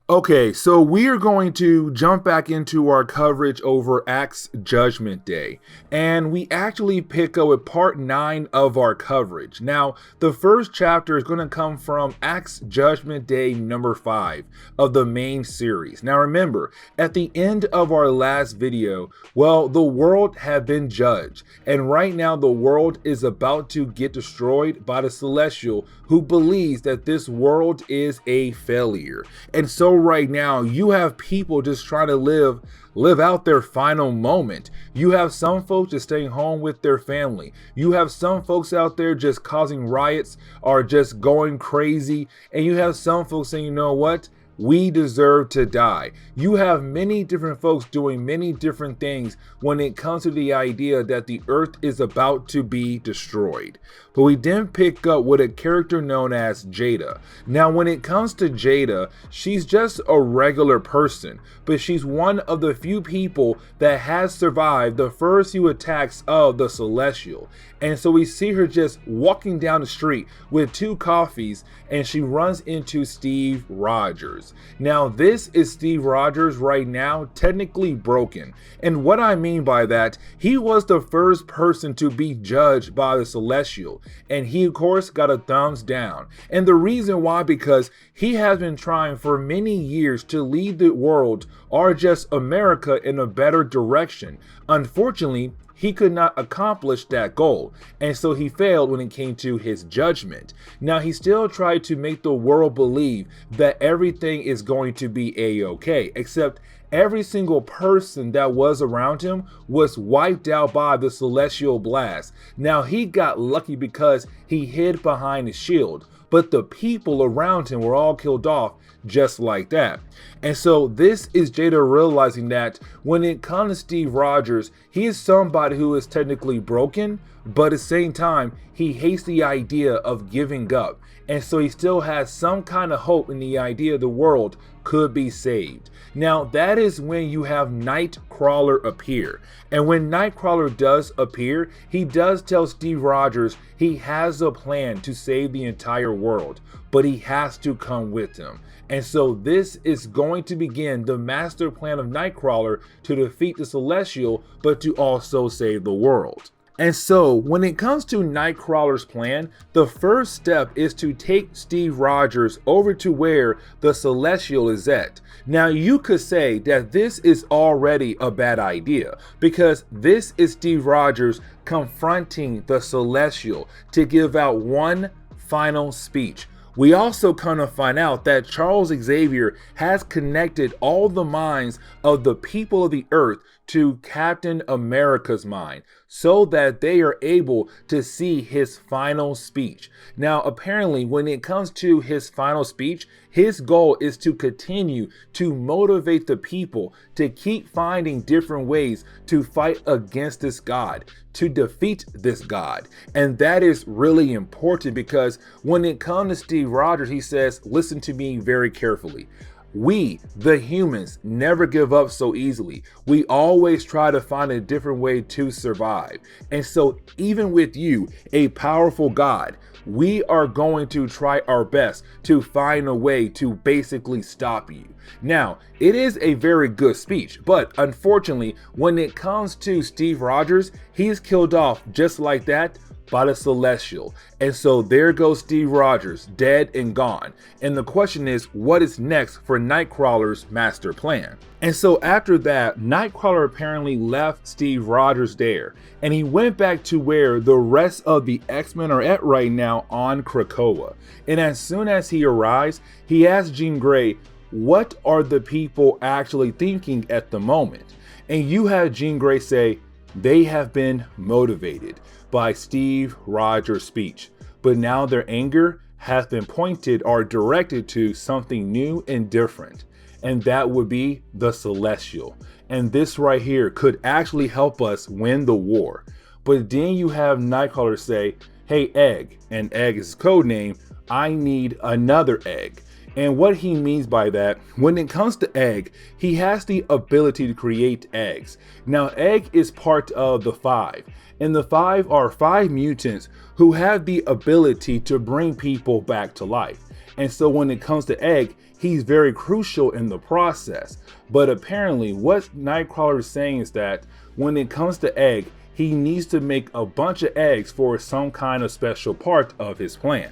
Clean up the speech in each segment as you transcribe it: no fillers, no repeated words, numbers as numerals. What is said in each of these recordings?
Okay, so we are going to jump back into our coverage over A.X.E Judgment Day, and we actually pick up with part 9 of our coverage. Now, the first chapter is going to come from A.X.E Judgment Day number 5 of the main series. Now remember, at the end of our last video, well, the world had been judged, and right now the world is about to get destroyed by the Celestial, who believes that this world is a failure. And so right now you have people just trying to live out their final moment. You have some folks just staying home with their family. You have some folks out there just causing riots or just going crazy, and you have some folks saying, you know what, we deserve to die. You have many different folks doing many different things when it comes to the idea that the earth is about to be destroyed. But we then pick up with a character known as Jada. Now, when it comes to Jada, she's just a regular person, but she's one of the few people that has survived the first few attacks of the Celestial. And so we see her just walking down the street with 2 coffees, and she runs into Steve Rogers. Now, this is Steve Rogers right now, technically broken. And what I mean by that, he was the first person to be judged by the Celestial, and he of course got a thumbs down. And the reason why, because he has been trying for many years to lead the world, or just America, in a better direction. Unfortunately, he could not accomplish that goal, and so he failed when it came to his judgment. Now, he still tried to make the world believe that everything is going to be a-okay, except every single person that was around him was wiped out by the Celestial blast. Now, he got lucky because he hid behind his shield, but the people around him were all killed off just like that. And so this is Jada realizing that when it comes to Steve Rogers, he is somebody who is technically broken, but at the same time, he hates the idea of giving up. And so he still has some kind of hope in the idea the world could be saved. Now, that is when you have Nightcrawler appear. And when Nightcrawler does appear, he does tell Steve Rogers he has a plan to save the entire world, but he has to come with him. And so this is going to begin the master plan of Nightcrawler to defeat the Celestial, but to also save the world. And so when it comes to Nightcrawler's plan, the first step is to take Steve Rogers over to where the Celestial is at. Now, you could say that this is already a bad idea, because this is Steve Rogers confronting the Celestial to give out one final speech. We also kind of find out that Charles Xavier has connected all the minds of the people of the earth to Captain America's mind, so that they are able to see his final speech. Now, apparently, when it comes to his final speech, his goal is to continue to motivate the people to keep finding different ways to fight against this God, to defeat this God. And that is really important, because when it comes to Steve Rogers, he says, listen to me very carefully. We, the humans, never give up so easily. We always try to find a different way to survive. And so even with you, a powerful God, we are going to try our best to find a way to basically stop you. Now, it is a very good speech, but unfortunately, when it comes to Steve Rogers, he's killed off just like that by the Celestial. And so there goes Steve Rogers, dead and gone. And the question is, what is next for Nightcrawler's master plan? And so after that, Nightcrawler apparently left Steve Rogers there, and he went back to where the rest of the X-Men are at right now, on Krakoa. And as soon as he arrives, he asks Jean Grey, what are the people actually thinking at the moment? And you have Jean Grey say, they have been motivated by Steve Rogers' speech, but now their anger has been pointed or directed to something new and different, and that would be the Celestial. And this right here could actually help us win the war. But then you have Nightcrawler say, hey Egg, and Egg is his code name, I need another egg. And what he means by that, when it comes to Egg, he has the ability to create eggs. Now, Egg is part of the Five, and the Five are 5 mutants who have the ability to bring people back to life. And so when it comes to Egg, he's very crucial in the process. But apparently what Nightcrawler is saying is that when it comes to egg, he needs to make a bunch of eggs for some kind of special part of his plan.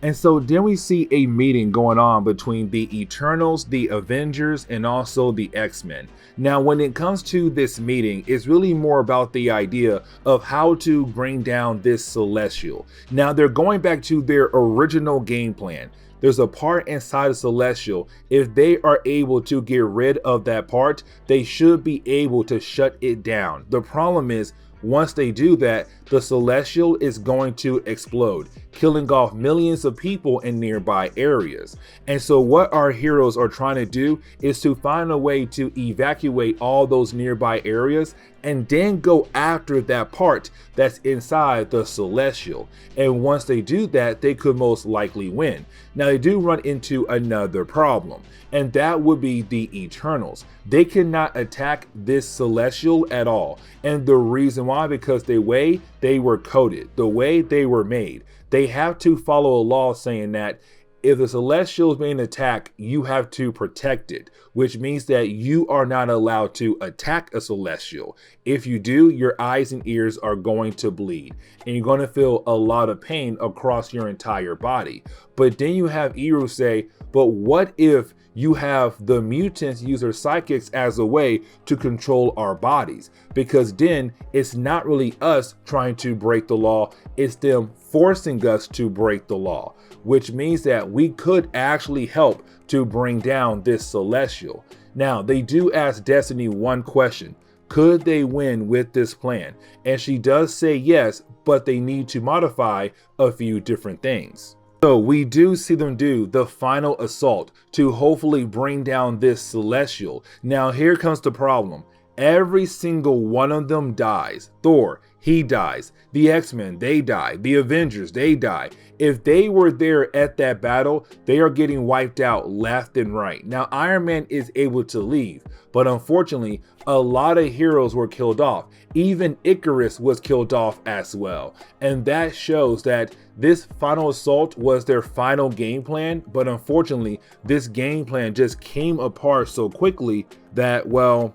And so then we see a meeting going on between the Eternals, the Avengers, and also the X-Men. Now, when it comes to this meeting, it's really more about the idea of how to bring down this Celestial. Now, they're going back to their original game plan. There's a part inside of Celestial. If they are able to get rid of that part, they should be able to shut it down. The problem is, once they do that, the Celestial is going to explode, killing off millions of people in nearby areas. And so what our heroes are trying to do is to find a way to evacuate all those nearby areas and then go after that part that's inside the Celestial. And once they do that, they could most likely win. Now, they do run into another problem, and that would be the Eternals. They cannot attack this Celestial at all. And the reason why, because the way they were coded, the way they were made, they have to follow a law saying that if the Celestial is being attacked, you have to protect it, which means that you are not allowed to attack a Celestial. If you do, your eyes and ears are going to bleed, and you're going to feel a lot of pain across your entire body. But then you have Eru say, but what if you have the mutants use their psychics as a way to control our bodies? Because then it's not really us trying to break the law, it's them forcing us to break the law, which means that we could actually help to bring down this Celestial. Now, they do ask Destiny one question: could they win with this plan? And she does say yes, but they need to modify a few different things. So we do see them do the final assault to hopefully bring down this Celestial. Now, here comes the problem. Every single one of them dies. Thor, he dies. The X-Men, they die. The Avengers, they die. If they were there at that battle, they are getting wiped out left and right. Now, Iron Man is able to leave, but unfortunately, a lot of heroes were killed off. Even Icarus was killed off as well. And that shows that this final assault was their final game plan, but unfortunately, this game plan just came apart so quickly that, well,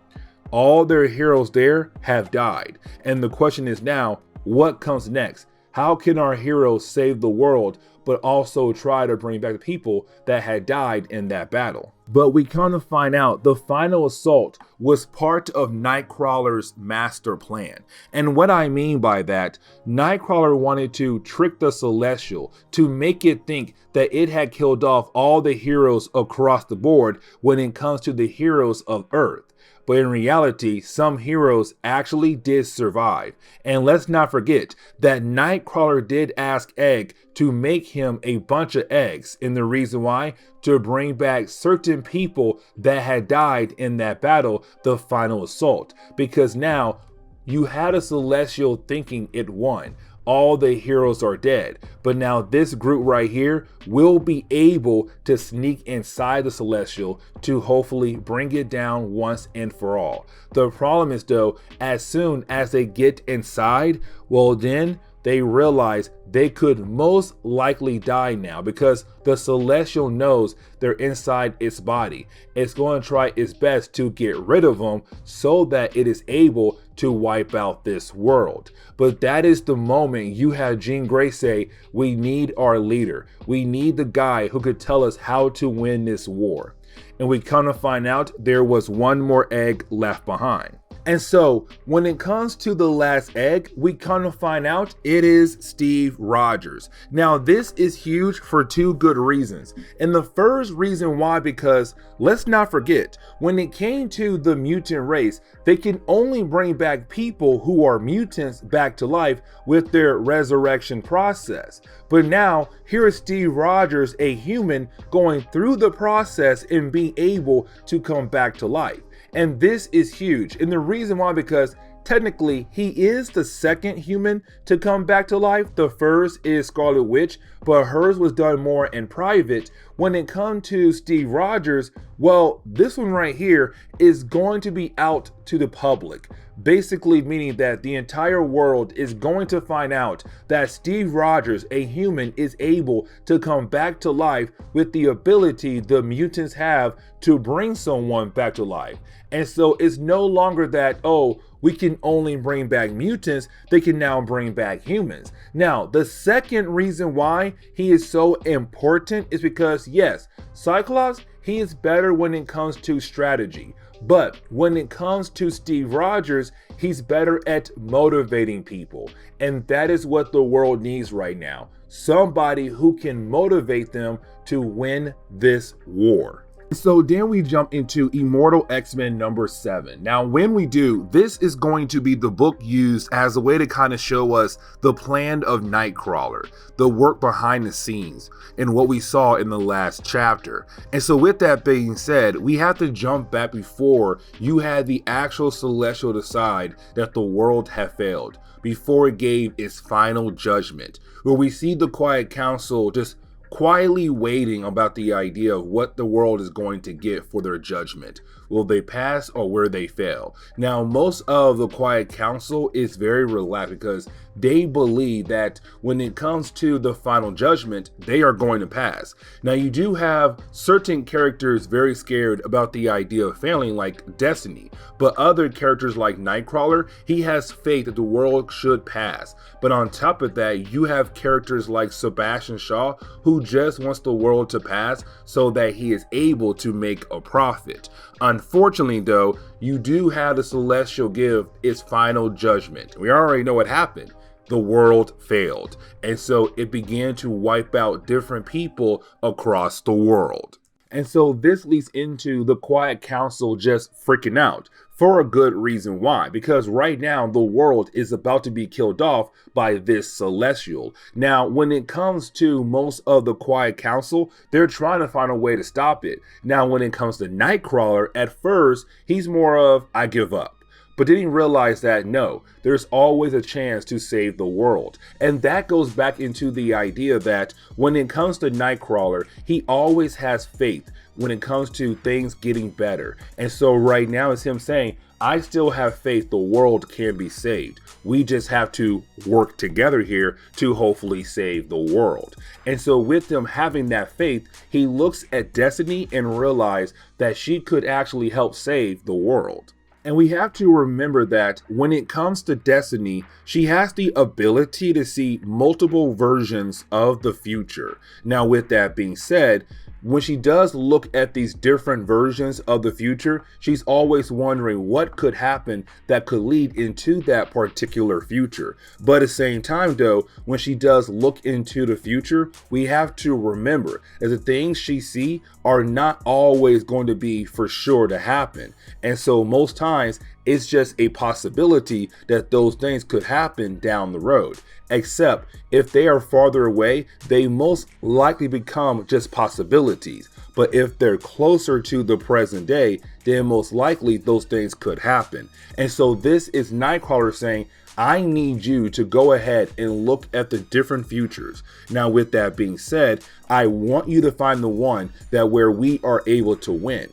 all their heroes there have died. And the question is now, what comes next? How can our heroes save the world, but also try to bring back the people that had died in that battle? But we kind of find out the final assault was part of Nightcrawler's master plan. And what I mean by that, Nightcrawler wanted to trick the Celestial to make it think that it had killed off all the heroes across the board when it comes to the heroes of Earth. But in reality, some heroes actually did survive. And let's not forget that Nightcrawler did ask Egg to make him a bunch of eggs. And the reason why? To bring back certain people that had died in that battle, the final assault. Because now you had a Celestial thinking it won. All the heroes are dead, but now this group right here will be able to sneak inside the Celestial to hopefully bring it down once and for all. The problem is though, as soon as they get inside, well then they realize they could most likely die now because the Celestial knows they're inside its body. It's going to try its best to get rid of them so that it is able to wipe out this world. But that is the moment you have Jean Grey say, we need our leader. We need the guy who could tell us how to win this war. And we kind of find out there was one more egg left behind. And so when it comes to the last egg, we kind of find out it is Steve Rogers. Now, this is huge for two good reasons. And the first reason why, because let's not forget, when it came to the mutant race, they can only bring back people who are mutants back to life with their resurrection process. But now here is Steve Rogers, a human, going through the process and being able to come back to life. And this is huge. And the reason why, because technically he is the second human to come back to life. The first is Scarlet Witch, but hers was done more in private. When it comes to Steve Rogers, well, this one right here is going to be out to the public. basically meaning that the entire world is going to find out that Steve Rogers, a human, is able to come back to life with the ability the mutants have to bring someone back to life. And so it's no longer that, oh, we can only bring back mutants, they can now bring back humans. Now, the second reason why he is so important is because, yes, Cyclops, he is better when it comes to strategy. But when it comes to Steve Rogers, he's better at motivating people. And that is what the world needs right now. Somebody who can motivate them to win this war. So then we jump into Immortal X-Men number 7. Now, when we do, this is going to be the book used as a way to kind of show us the plan of Nightcrawler, the work behind the scenes, and what we saw in the last chapter. And so with that being said, we have to jump back before you had the actual Celestial decide that the world had failed, before it gave its final judgment, where we see the Quiet Council just quietly waiting about the idea of what the world is going to get for their judgment. Will they pass or will they fail? Now, most of the Quiet Council is very relaxed because they believe that when it comes to the final judgment, they are going to pass. Now, you do have certain characters very scared about the idea of failing, like Destiny, but other characters like Nightcrawler, he has faith that the world should pass. But on top of that, you have characters like Sebastian Shaw, who just wants the world to pass so that he is able to make a profit. Unfortunately, though, you do have the Celestial give its final judgment. We already know what happened. The world failed, and so it began to wipe out different people across the world. And so this leads into the Quiet Council just freaking out for a good reason. Why? Because right now the world is about to be killed off by this Celestial. Now, when it comes to most of the Quiet Council, they're trying to find a way to stop it. Now, when it comes to Nightcrawler, at first, he's more of, I give up. But didn't realize that no, there's always a chance to save the world. And that goes back into the idea that when it comes to Nightcrawler, he always has faith when it comes to things getting better. And so right now it's him saying, I still have faith the world can be saved. We just have to work together here to hopefully save the world. And so with him having that faith, he looks at Destiny and realizes that she could actually help save the world. And we have to remember that when it comes to Destiny, she has the ability to see multiple versions of the future. Now, with that being said, when she does look at these different versions of the future, she's always wondering what could happen that could lead into that particular future. But at the same time, though, when she does look into the future, we have to remember that the things she sees are not always going to be for sure to happen. And so most times it's just a possibility that those things could happen down the road. Except if they are farther away, they most likely become just possibilities. But if they're closer to the present day, then most likely those things could happen. And so this is Nightcrawler saying, I need you to go ahead and look at the different futures. Now, with that being said, I want you to find the one that where we are able to win.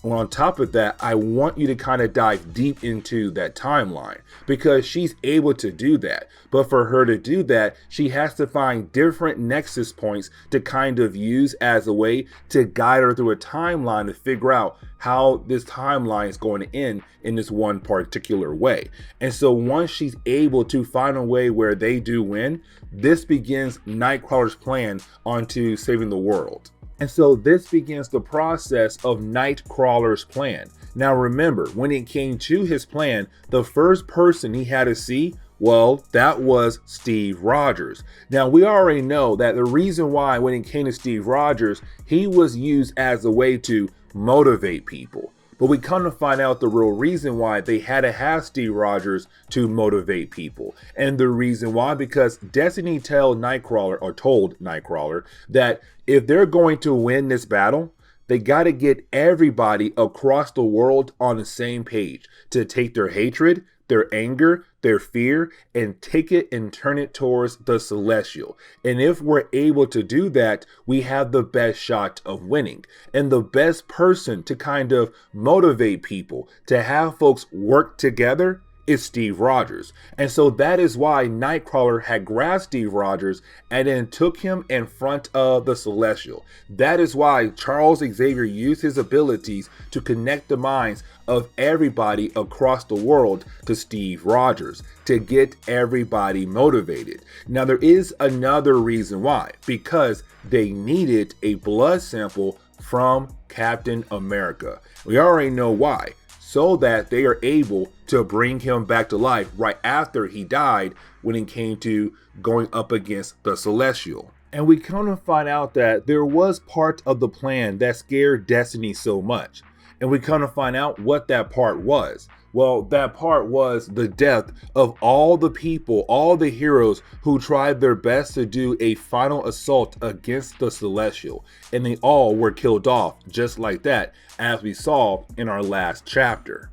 And on top of that, I want you to kind of dive deep into that timeline because she's able to do that. But for her to do that, she has to find different nexus points to kind of use as a way to guide her through a timeline to figure out how this timeline is going to end in this one particular way. And so once she's able to find a way where they do win, this begins Nightcrawler's plan onto saving the world. And so this begins the process of Nightcrawler's plan. Now remember, when it came to his plan, the first person he had to see, well, that was Steve Rogers. Now we already know that the reason why when it came to Steve Rogers, he was used as a way to motivate people. But we come to find out the real reason why they had to have Steve Rogers to motivate people. And the reason why, because Destiny told Nightcrawler that if they're going to win this battle, they got to get everybody across the world on the same page to take their hatred, their anger, their fear, and take it and turn it towards the Celestial. And if we're able to do that, we have the best shot of winning. And the best person to kind of motivate people, to have folks work together, is Steve Rogers. And so that is why Nightcrawler had grabbed Steve Rogers and then took him in front of the Celestial. That is why Charles Xavier used his abilities to connect the minds of everybody across the world to Steve Rogers, to get everybody motivated. Now there is another reason why, because they needed a blood sample from Captain America. We already know why, so that they are able to bring him back to life right after he died when it came to going up against the Celestial. And we come to find out that there was part of the plan that scared Destiny so much. And we come to find out what that part was. Well, that part was the death of all the people, all the heroes who tried their best to do a final assault against the Celestial. And they all were killed off just like that, as we saw in our last chapter.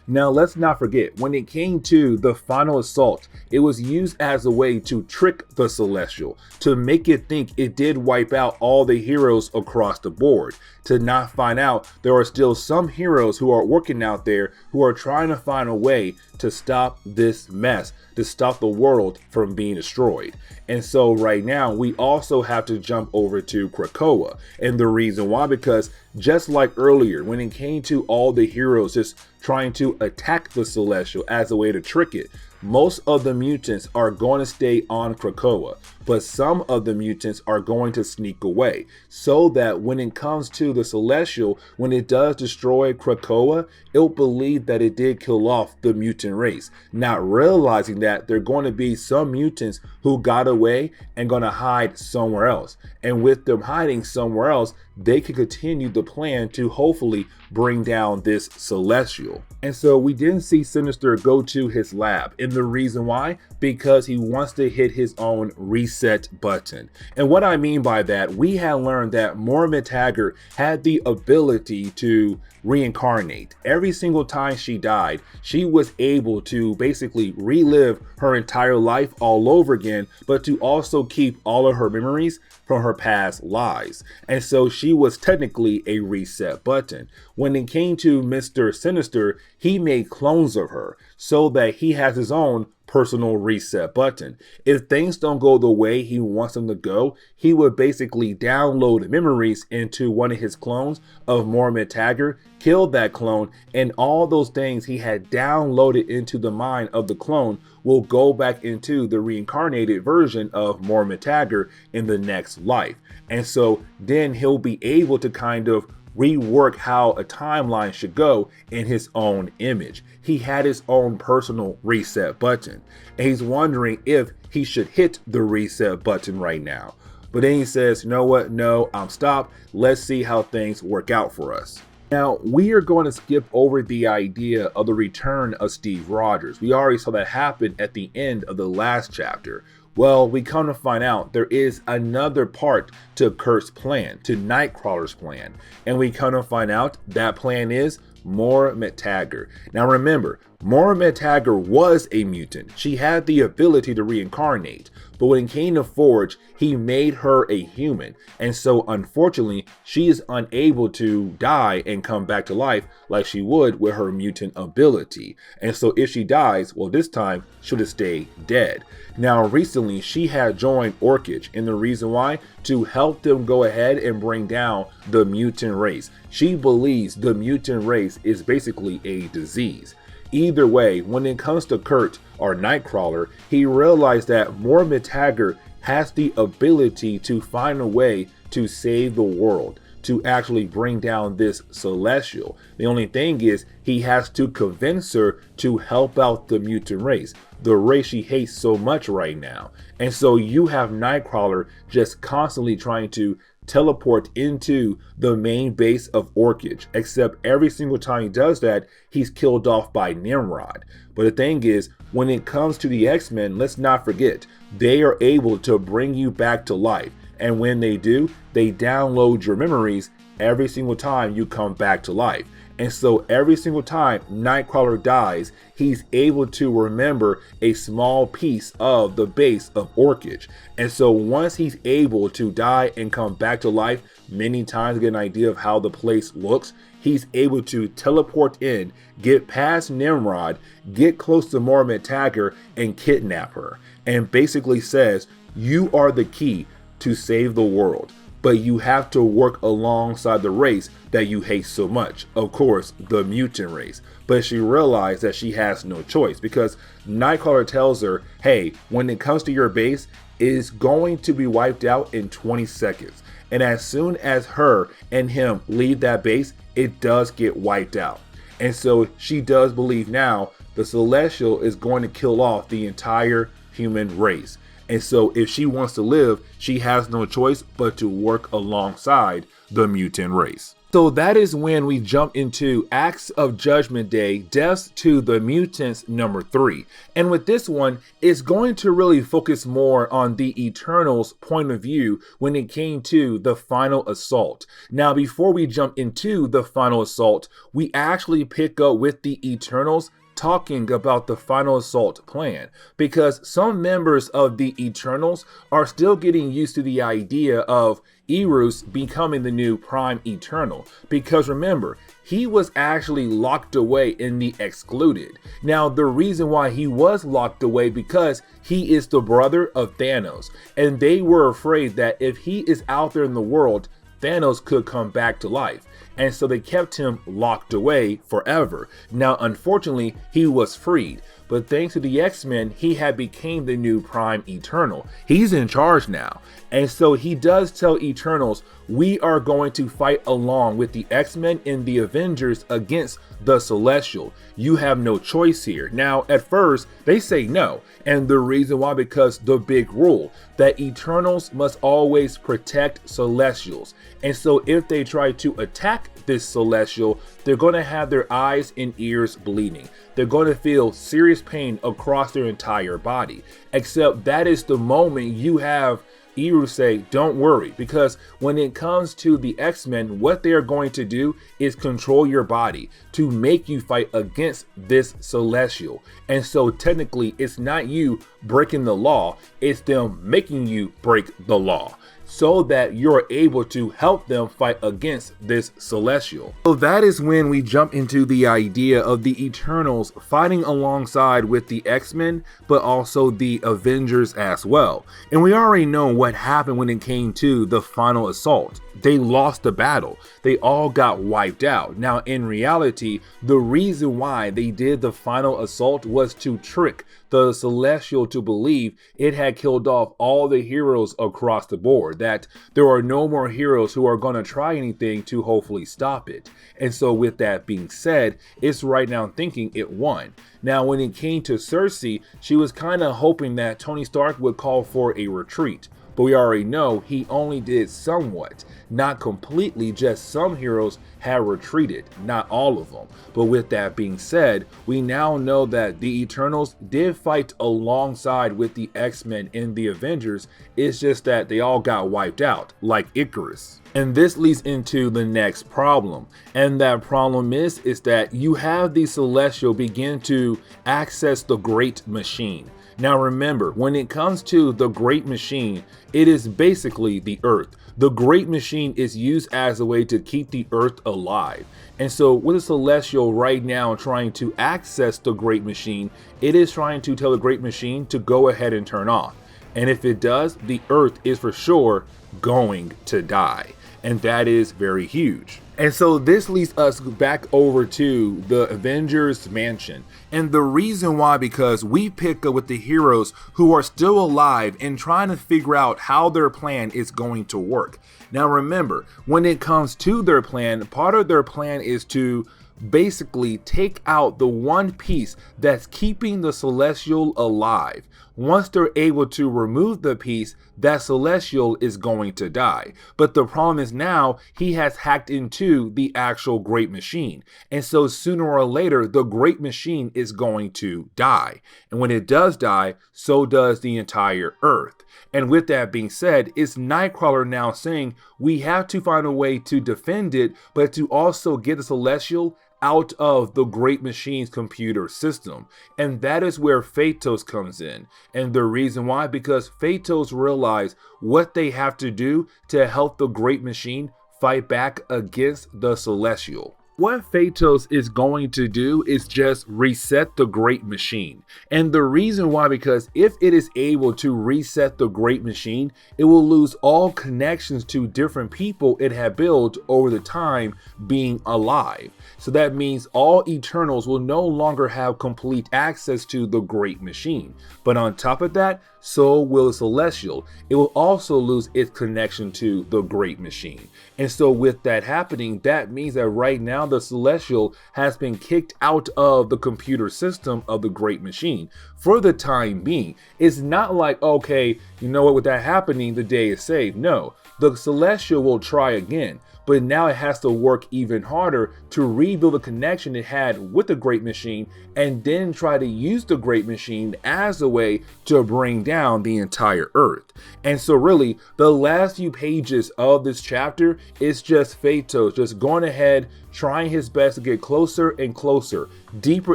Now, let's not forget, when it came to the final assault, it was used as a way to trick the Celestial, to make it think it did wipe out all the heroes across the board, to not find out there are still some heroes who are working out there who are trying to find a way to stop this mess, to stop the world from being destroyed. And so right now, we also have to jump over to Krakoa. And the reason why, because just like earlier, when it came to all the heroes just trying to attack the Celestial as a way to trick it, most of the mutants are going to stay on Krakoa, but some of the mutants are going to sneak away, so that when it comes to the Celestial, when it does destroy Krakoa, it'll believe that it did kill off the mutant race, not realizing that there are going to be some mutants who got away and going to hide somewhere else. And with them hiding somewhere else, they can continue the plan to hopefully bring down this Celestial. And so we didn't see Sinister go to his lab. And the reason why? Because he wants to hit his own reset button. And what I mean by that, we had learned that Moira Taggart had the ability to reincarnate. Every single time she died, she was able to basically relive her entire life all over again, but to also keep all of her memories from her past lives. And so she was technically a reset button. When it came to Mr. Sinister, he made clones of her so that he has his own personal reset button. If things don't go the way he wants them to go, he would basically download memories into one of his clones of Moira Taggart, kill that clone, and all those things he had downloaded into the mind of the clone will go back into the reincarnated version of Moira Taggart in the next life. And so then he'll be able to kind of rework how a timeline should go in his own image. He had his own personal reset button, and he's wondering if he should hit the reset button right now. But then he says, you know what? No, I'm stopped. Let's see how things work out for us. Now, we are going to skip over the idea of the return of Steve Rogers. We already saw that happen at the end of the last chapter. Well, we come to find out there is another part to Kurt's plan, to Nightcrawler's plan. And we come to find out that plan is Moira Taggart. Now remember, Moira Taggart was a mutant. She had the ability to reincarnate. But when it came to Forge, he made her a human. And so unfortunately, she is unable to die and come back to life like she would with her mutant ability. And so if she dies, well, this time she'll just stay dead. Now recently, she had joined A.X.E, and the reason why? To help them go ahead and bring down the mutant race. She believes the mutant race is basically a disease. Either way, when it comes to Kurt or Nightcrawler, he realized that Moira Taggart has the ability to find a way to save the world, to actually bring down this Celestial. The only thing is, he has to convince her to help out the mutant race, the race she hates so much right now. And so you have Nightcrawler just constantly trying to teleport into the main base of A.X.E, except every single time he does that, he's killed off by Nimrod. But the thing is, when it comes to the X-Men, let's not forget, they are able to bring you back to life. And when they do, they download your memories every single time you come back to life. And so every single time Nightcrawler dies, he's able to remember a small piece of the base of A.X.E. And so once he's able to die and come back to life many times, get an idea of how the place looks, he's able to teleport in, get past Nimrod, get close to Mohamed Tagger, and kidnap her. And basically says, you are the key to save the world, but you have to work alongside the race that you hate so much. Of course, the mutant race. But she realized that she has no choice because Nightcrawler tells her, hey, when it comes to your base, it's going to be wiped out in 20 seconds. And as soon as her and him leave that base, it does get wiped out. And so she does believe now the Celestial is going to kill off the entire human race. And so if she wants to live, she has no choice but to work alongside the mutant race. So that is when we jump into A.X.E Judgment Day, Deaths to the Mutants #3. And with this one, it's going to really focus more on the Eternals' point of view when it came to the final assault. Now, before we jump into the final assault, we actually pick up with the Eternals talking about the final assault plan, because some members of the Eternals are still getting used to the idea of Eros becoming the new Prime Eternal, because remember, he was actually locked away in the Excluded. Now, the reason why he was locked away because he is the brother of Thanos, and they were afraid that if he is out there in the world, Thanos could come back to life. And so they kept him locked away forever. Now, unfortunately, he was freed. But thanks to the X-Men, he had became the new Prime Eternal. He's in charge now. And so he does tell Eternals, we are going to fight along with the X-Men and the Avengers against the Celestial. You have no choice here. Now, at first, they say no. And the reason why, because the big rule that Eternals must always protect Celestials. And so if they try to attack this Celestial, they're going to have their eyes and ears bleeding. They're going to feel serious pain across their entire body. Except that is the moment you have Eru say, don't worry, because when it comes to the X-Men, what they are going to do is control your body to make you fight against this Celestial. And so technically, it's not you breaking the law, it's them making you break the law, so that you're able to help them fight against this Celestial. So that is when we jump into the idea of the Eternals fighting alongside with the X-Men, but also the Avengers as well. And we already know what happened when it came to the final assault. They lost the battle. They all got wiped out. Now, in reality, the reason why they did the final assault was to trick the Celestial to believe it had killed off all the heroes across the board, that there are no more heroes who are going to try anything to hopefully stop it. And so with that being said, it's right now thinking it won. Now, when it came to Cersei, she was kind of hoping that Tony Stark would call for a retreat. But we already know he only did somewhat, not completely. Just some heroes had retreated, not all of them. But with that being said, we now know that the Eternals did fight alongside with the X-Men and the Avengers. It's just that they all got wiped out, like Icarus. And this leads into the next problem. And that problem is that you have the Celestial begin to access the Great Machine. Now remember, when it comes to the Great Machine, it is basically the Earth. The Great Machine is used as a way to keep the Earth alive. And so with the Celestial right now trying to access the Great Machine, it is trying to tell the Great Machine to go ahead and turn off. And if it does, the Earth is for sure going to die. And that is very huge. And so this leads us back over to the Avengers Mansion. And the reason why, because we pick up with the heroes who are still alive and trying to figure out how their plan is going to work. Now remember, when it comes to their plan, part of their plan is to basically take out the one piece that's keeping the Celestial alive. Once they're able to remove the piece, that Celestial is going to die. But the problem is now he has hacked into the actual Great Machine. And so sooner or later, the Great Machine is going to die. And when it does die, so does the entire Earth. And with that being said, it's Nightcrawler now saying we have to find a way to defend it, but to also get the Celestial out of the Great Machine's computer system. And that is where Phaetos comes in. And the reason why, because Phaetos realize what they have to do to help the Great Machine fight back against the Celestial. What Phaetos is going to do is just reset the Great Machine. And the reason why, because if it is able to reset the Great Machine, it will lose all connections to different people it had built over the time being alive. So that means all Eternals will no longer have complete access to the Great Machine. But on top of that, so will the Celestial. It will also lose its connection to the Great Machine. And so with that happening, that means that right now the Celestial has been kicked out of the computer system of the Great Machine for the time being. It's not like, okay, you know what, with that happening, the day is saved. No, the Celestial will try again. But now it has to work even harder to rebuild the connection it had with the Great Machine and then try to use the Great Machine as a way to bring down the entire Earth. And so really, the last few pages of this chapter is just Phaetos just going ahead, trying his best to get closer and closer, deeper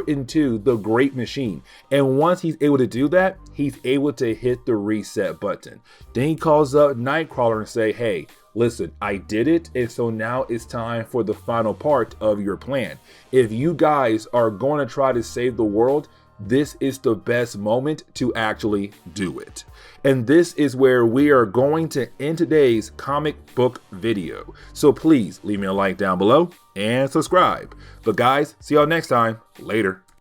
into the Great Machine. And once he's able to do that, he's able to hit the reset button. Then he calls up Nightcrawler and say, hey, listen, I did it, and so now it's time for the final part of your plan. If you guys are going to try to save the world, this is the best moment to actually do it. And this is where we are going to end today's comic book video. So please leave me a like down below and subscribe. But guys, see y'all next time. Later.